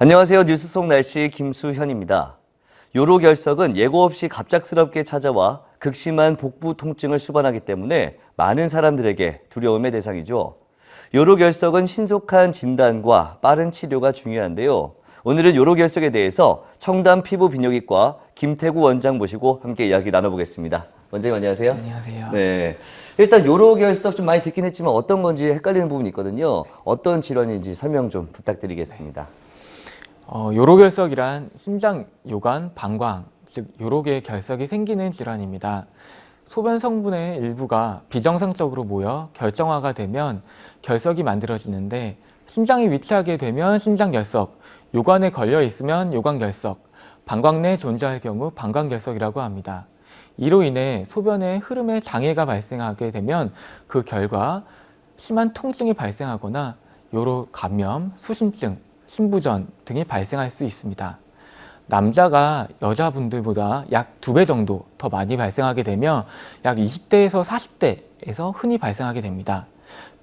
안녕하세요. 뉴스 속 날씨 김수현입니다. 요로결석은 예고 없이 갑작스럽게 찾아와 극심한 복부 통증을 수반하기 때문에 많은 사람들에게 두려움의 대상이죠. 요로결석은 신속한 진단과 빠른 치료가 중요한데요. 오늘은 요로결석에 대해서 청담 피부비뇨기과 김태구 원장 모시고 함께 이야기 나눠보겠습니다. 원장님 안녕하세요. 안녕하세요. 네, 일단 요로결석 좀 많이 듣긴 했지만 어떤 건지 헷갈리는 부분이 있거든요. 어떤 질환인지 설명 좀 부탁드리겠습니다. 요로결석이란 신장, 요관, 방광, 즉 요로계 결석이 생기는 질환입니다. 소변 성분의 일부가 비정상적으로 모여 결정화가 되면 결석이 만들어지는데 신장에 위치하게 되면 신장결석, 요관에 걸려 있으면 요관결석, 방광 내에 존재할 경우 방광결석이라고 합니다. 이로 인해 소변의 흐름에 장애가 발생하게 되면 그 결과 심한 통증이 발생하거나 요로 감염, 수신증, 신부전 등이 발생할 수 있습니다. 남자가 여자분들보다 약 2배 정도 더 많이 발생하게 되며 약 20대에서 40대에서 흔히 발생하게 됩니다.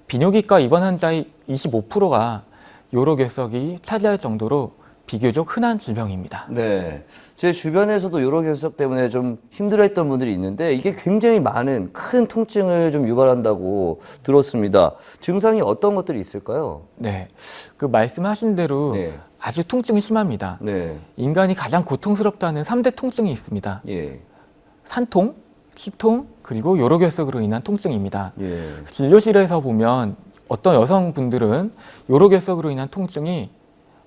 비뇨기과 입원 환자의 25%가 요로결석이 차지할 정도로 비교적 흔한 질병입니다. 네, 제 주변에서도 요로결석 때문에 좀 힘들어했던 분들이 있는데 이게 굉장히 많은 큰 통증을 좀 유발한다고 들었습니다. 증상이 어떤 것들이 있을까요? 네, 그 말씀하신 대로 네. 아주 통증이 심합니다. 네, 인간이 가장 고통스럽다는 3대 통증이 있습니다. 예, 산통, 치통, 그리고 요로결석으로 인한 통증입니다. 예, 진료실에서 보면 어떤 여성분들은 요로결석으로 인한 통증이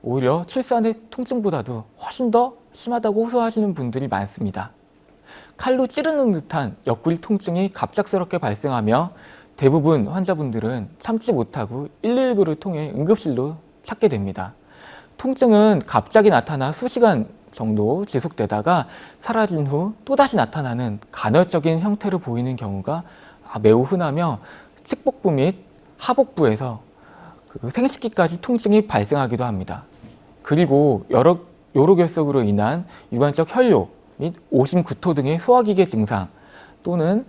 오히려 출산의 통증보다도 훨씬 더 심하다고 호소하시는 분들이 많습니다. 칼로 찌르는 듯한 옆구리 통증이 갑작스럽게 발생하며 대부분 환자분들은 참지 못하고 119를 통해 응급실로 찾게 됩니다. 통증은 갑자기 나타나 수시간 정도 지속되다가 사라진 후 또다시 나타나는 간헐적인 형태로 보이는 경우가 매우 흔하며 측복부 및 하복부에서 생식기까지 통증이 발생하기도 합니다. 그리고 요로결석으로 인한 유관적 혈뇨 및 오심, 구토 등의 소화기계 증상 또는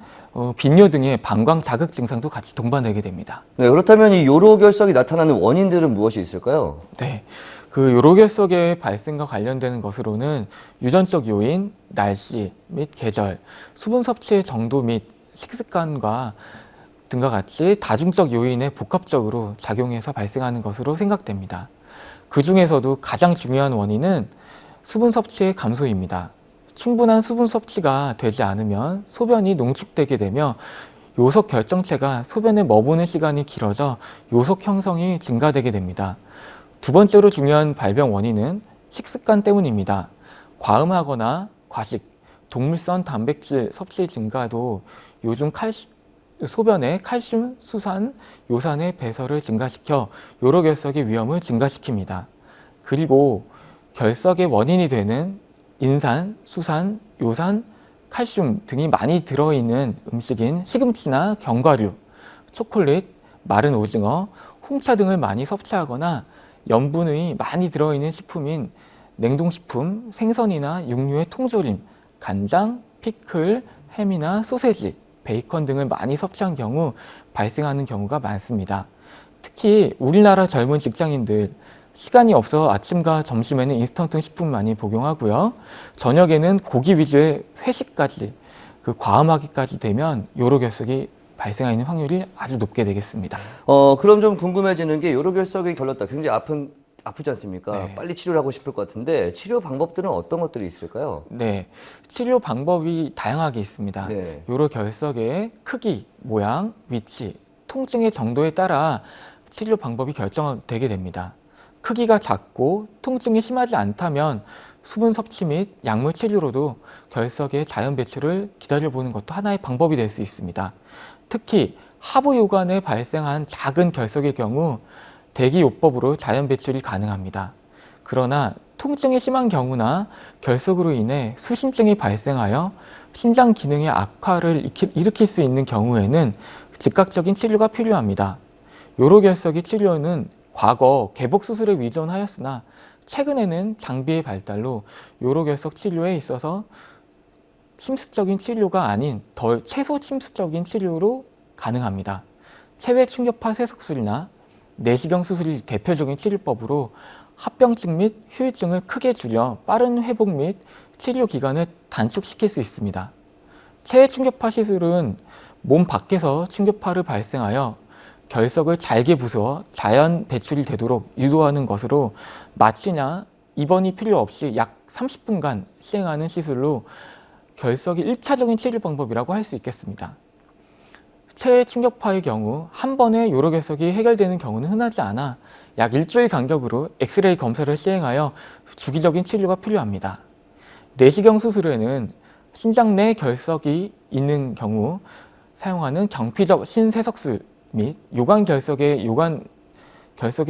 빈뇨 등의 방광 자극 증상도 같이 동반되게 됩니다. 네, 그렇다면 이 요로결석이 나타나는 원인들은 무엇이 있을까요? 네, 그 요로결석의 발생과 관련되는 것으로는 유전적 요인, 날씨 및 계절, 수분 섭취의 정도 및 식습관과 등과 같이 다중적 요인에 복합적으로 작용해서 발생하는 것으로 생각됩니다. 그 중에서도 가장 중요한 원인은 수분 섭취의 감소입니다. 충분한 수분 섭취가 되지 않으면 소변이 농축되게 되며 요석 결정체가 소변에 머무는 시간이 길어져 요석 형성이 증가되게 됩니다. 두 번째로 중요한 발병 원인은 식습관 때문입니다. 과음하거나 과식, 동물성 단백질 섭취 증가도 요즘 소변의 칼슘, 수산, 요산의 배설을 증가시켜 요로결석의 위험을 증가시킵니다. 그리고 결석의 원인이 되는 인산, 수산, 요산, 칼슘 등이 많이 들어있는 음식인 시금치나 견과류, 초콜릿, 마른 오징어, 홍차 등을 많이 섭취하거나 염분이 많이 들어있는 식품인 냉동식품, 생선이나 육류의 통조림, 간장, 피클, 햄이나 소세지, 베이컨 등을 많이 섭취한 경우 발생하는 경우가 많습니다. 특히 우리나라 젊은 직장인들 시간이 없어 아침과 점심에는 인스턴트 식품 많이 복용하고요. 저녁에는 고기 위주의 회식까지 과음하기까지 되면 요로결석이 발생하는 확률이 아주 높게 되겠습니다. 그럼 좀 궁금해지는 게 요로결석이 걸렸다. 굉장히 아프지 않습니까? 네. 빨리 치료를 하고 싶을 것 같은데 치료 방법들은 어떤 것들이 있을까요? 네, 치료 방법이 다양하게 있습니다. 네. 요로결석의 크기, 모양, 위치, 통증의 정도에 따라 치료 방법이 결정되게 됩니다. 크기가 작고 통증이 심하지 않다면 수분 섭취 및 약물 치료로도 결석의 자연 배출을 기다려보는 것도 하나의 방법이 될 수 있습니다. 특히 하부 요관에 발생한 작은 결석의 경우 대기요법으로 자연 배출이 가능합니다. 그러나 통증이 심한 경우나 결석으로 인해 수신증이 발생하여 신장 기능의 악화를 일으킬 수 있는 경우에는 즉각적인 치료가 필요합니다. 요로결석의 치료는 과거 개복 수술에 의존하였으나 최근에는 장비의 발달로 요로결석 치료에 있어서 침습적인 치료가 아닌 덜 최소 침습적인 치료로 가능합니다. 체외 충격파 세석술이나 내시경 수술이 대표적인 치료법으로 합병증 및 후유증을 크게 줄여 빠른 회복 및 치료 기간을 단축시킬 수 있습니다. 체해 충격파 시술은 몸 밖에서 충격파를 발생하여 결석을 잘게 부수어 자연 배출이 되도록 유도하는 것으로 마취나 입원이 필요 없이 약 30분간 시행하는 시술로 결석이 1차적인 치료 방법이라고 할 수 있겠습니다. 체해 충격파의 경우 한 번에 요로결석이 해결되는 경우는 흔하지 않아 약 일주일 간격으로 엑스레이 검사를 시행하여 주기적인 치료가 필요합니다. 내시경 수술에는 신장 내 결석이 있는 경우 사용하는 경피적 신세석술 및 요관결석의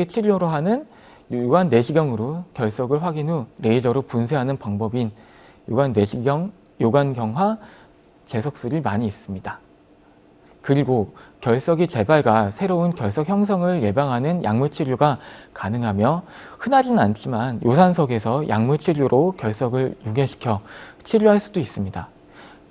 치료로 하는 요관 내시경으로 결석을 확인 후 레이저로 분쇄하는 방법인 요관 내시경, 요관경화 재석술이 많이 있습니다. 그리고 결석이 재발과 새로운 결석 형성을 예방하는 약물 치료가 가능하며 흔하지는 않지만 요산석에서 약물 치료로 결석을 유괴시켜 치료할 수도 있습니다.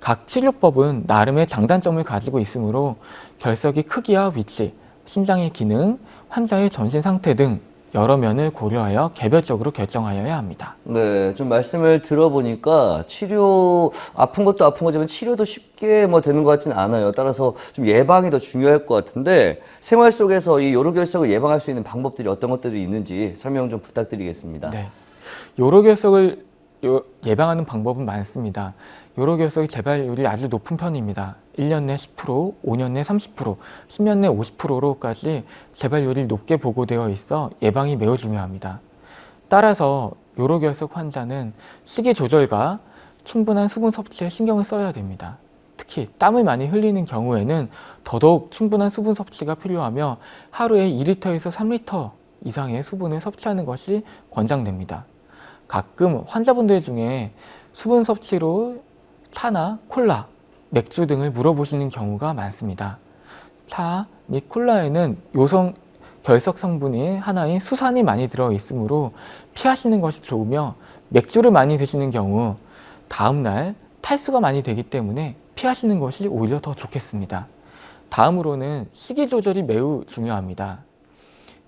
각 치료법은 나름의 장단점을 가지고 있으므로 결석의 크기와 위치, 신장의 기능, 환자의 전신 상태 등 여러 면을 고려하여 개별적으로 결정하여야 합니다. 네, 좀 말씀을 들어보니까 치료, 아픈 것도 아픈 거지만 치료도 쉽게 되는 것 같지는 않아요. 따라서 좀 예방이 더 중요할 것 같은데 생활 속에서 이 요로결석을 예방할 수 있는 방법들이 어떤 것들이 있는지 설명 좀 부탁드리겠습니다. 네, 요로결석을 예방하는 방법은 많습니다. 요로결석의 재발률이 아주 높은 편입니다. 1년 내 10%, 5년 내 30%, 10년 내 50%로까지 재발률이 높게 보고되어 있어 예방이 매우 중요합니다. 따라서 요로결석 환자는 식이 조절과 충분한 수분 섭취에 신경을 써야 됩니다. 특히 땀을 많이 흘리는 경우에는 더더욱 충분한 수분 섭취가 필요하며 하루에 2리터에서 3리터 이상의 수분을 섭취하는 것이 권장됩니다. 가끔 환자분들 중에 수분 섭취로 차나 콜라, 맥주 등을 물어보시는 경우가 많습니다. 차 및 콜라에는 결석 성분이 하나인 수산이 많이 들어있으므로 피하시는 것이 좋으며 맥주를 많이 드시는 경우 다음날 탈수가 많이 되기 때문에 피하시는 것이 오히려 더 좋겠습니다. 다음으로는 식이 조절이 매우 중요합니다.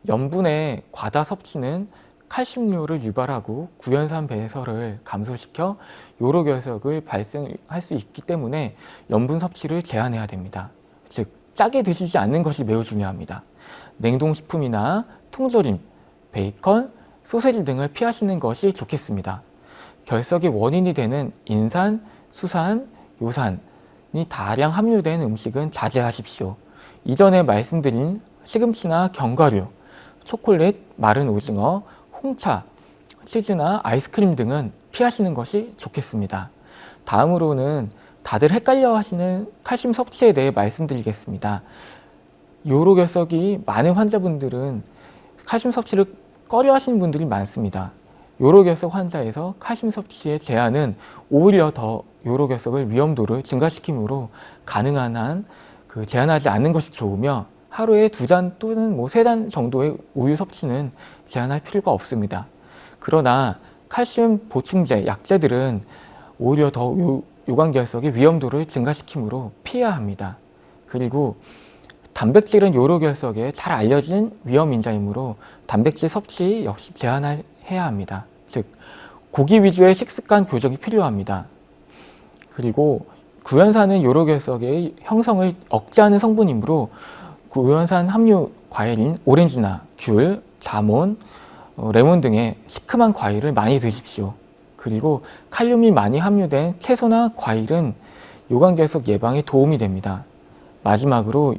염분의 과다 섭취는 칼슘류를 유발하고 구연산 배설을 감소시켜 요로결석을 발생할 수 있기 때문에 염분 섭취를 제한해야 됩니다. 즉 짜게 드시지 않는 것이 매우 중요합니다. 냉동식품이나 통조림, 베이컨, 소세지 등을 피하시는 것이 좋겠습니다. 결석의 원인이 되는 인산, 수산, 요산이 다량 함유된 음식은 자제하십시오. 이전에 말씀드린 시금치나 견과류, 초콜릿, 마른 오징어, 홍차, 치즈나 아이스크림 등은 피하시는 것이 좋겠습니다. 다음으로는 다들 헷갈려 하시는 칼슘 섭취에 대해 말씀드리겠습니다. 요로결석이 많은 환자분들은 칼슘 섭취를 꺼려 하시는 분들이 많습니다. 요로결석 환자에서 칼슘 섭취의 제한은 오히려 더 요로결석을 위험도를 증가시키므로 가능한 한 제한하지 않는 것이 좋으며 하루에 2잔 또는 3잔 정도의 우유 섭취는 제한할 필요가 없습니다. 그러나 칼슘 보충제, 약제들은 오히려 더 요관결석의 위험도를 증가시키므로 피해야 합니다. 그리고 단백질은 요로결석에 잘 알려진 위험인자이므로 단백질 섭취 역시 제한해야 합니다. 즉 고기 위주의 식습관 교정이 필요합니다. 그리고 구연산은 요로결석의 형성을 억제하는 성분이므로 구연산 함유 과일인 오렌지나 귤, 자몬, 레몬 등의 시큼한 과일을 많이 드십시오. 그리고 칼륨이 많이 함유된 채소나 과일은 요관결석 예방에 도움이 됩니다. 마지막으로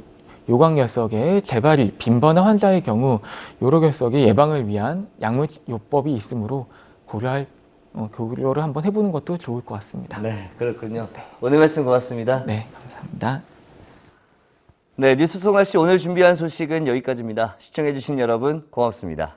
요관결석의 재발이 빈번한 환자의 경우 요로결석의 예방을 위한 약물요법이 있으므로 고려를 한번 해보는 것도 좋을 것 같습니다. 네, 그렇군요. 오늘 말씀 고맙습니다. 네, 감사합니다. 네, 뉴스 송아씨 오늘 준비한 소식은 여기까지입니다. 시청해주신 여러분 고맙습니다.